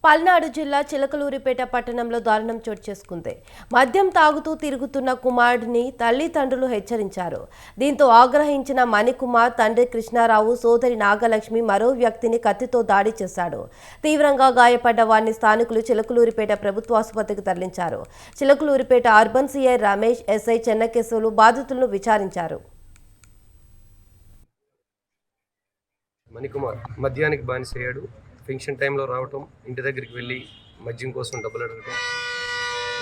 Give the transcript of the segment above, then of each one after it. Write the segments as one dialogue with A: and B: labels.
A: పల్నాడు జిల్లా చిలకలూరిపేట పట్టణంలో దారుణం చోటు చేసుకుంది. మద్యం తాగుతూ తిరుగుతున్న కుమారుడిని తల్లిదండ్రులు హెచ్చరించారు. దీంతో ఆగ్రహించిన మణికుమార్ తండ్రి కృష్ణారావు, సోదరి నాగలక్ష్మి మరో వ్యక్తిని కత్తితో దాడి చేశాడు. తీవ్రంగా గాయపడ్డ వారిని స్థానికులు చిలకలూరిపేట ప్రభుత్వ ఆసుపత్రికి తరలించారు. Chilakaluripet urban CI Ramesh, SI Chennakesavulu బాధితులను విచారించారు.
B: మణికుమార్ మద్యానికి బానిసయ్యాడు. ఫంక్షన్ టైంలో రావటం, ఇంటి దగ్గరికి వెళ్ళి మద్యం కోసం డబ్బులు అడగటం,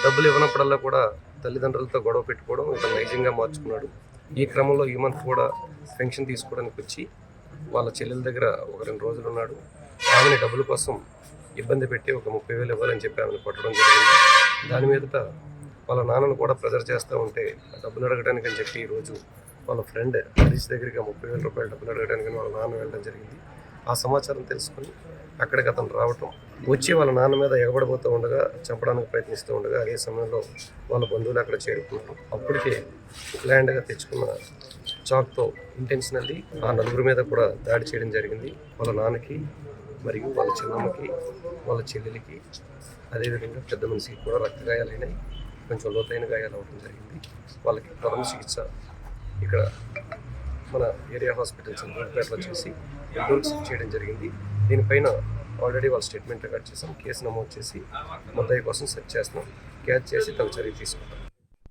B: డబ్బులు ఇవ్వనప్పుడల్లా కూడా తల్లిదండ్రులతో గొడవ పెట్టుకోవడం ఇతను నైజంగా మార్చుకున్నాడు. ఈ క్రమంలో ఈ మంత్ కూడా ఫంక్షన్ తీసుకోవడానికి వచ్చి వాళ్ళ చెల్లెల దగ్గర ఒక 2 రోజులు ఉన్నాడు. ఆమెని డబ్బుల కోసం ఇబ్బంది పెట్టి ఒక 30,000 ఇవ్వాలని చెప్పి ఆమెను కొట్టడం జరిగింది. దాని మీదట వాళ్ళ నాన్నను కూడా ప్రెజర్ చేస్తూ ఉంటే డబ్బులు అడగడానికి అని చెప్పి ఈరోజు వాళ్ళ ఫ్రెండ్ హరీష్ దగ్గరికి 30,000 రూపాయలు డబ్బులు అడగడానికి వాళ్ళ నాన్న వెళ్ళడం జరిగింది. ఆ సమాచారం తెలుసుకొని అక్కడికి అతను రావటం, వచ్చి వాళ్ళ నాన్న మీద ఎగబడిపోతూ ఉండగా, చంపడానికి ప్రయత్నిస్తూ ఉండగా అదే సమయంలో వాళ్ళ బంధువులు అక్కడ చేరుకున్నారు. అప్పటికే ప్లాండ్గా తెచ్చుకున్న చాక్తో ఇంటెన్షనల్లీ ఆ 4 మీద కూడా దాడి చేయడం జరిగింది. వాళ్ళ నాన్నకి మరియు వాళ్ళ చిన్నమ్మకి, వాళ్ళ చెల్లెలికి, అదేవిధంగా పెద్ద మనిషికి కూడా రక్తగాయాలైనాయి. కొంచెం లోతైన గాయాలు అవ్వడం జరిగింది. వాళ్ళకి ప్రథమ చికిత్స ఇక్కడ మన ఏరియా హాస్పిటల్ చిలకలూరిపేటలో చేసి ఎండోర్స్ చేయడం జరిగింది. దీనిపైన ఆల్రెడీ వాళ్ళ స్టేట్మెంట్ రికార్డ్ చేసాం. కేసు నమోదు చేసి ముద్దాయి కోసం సెర్చ్ చేస్తున్నాం. క్యాచ్ చేసి తగు చర్య తీసుకుంటాం.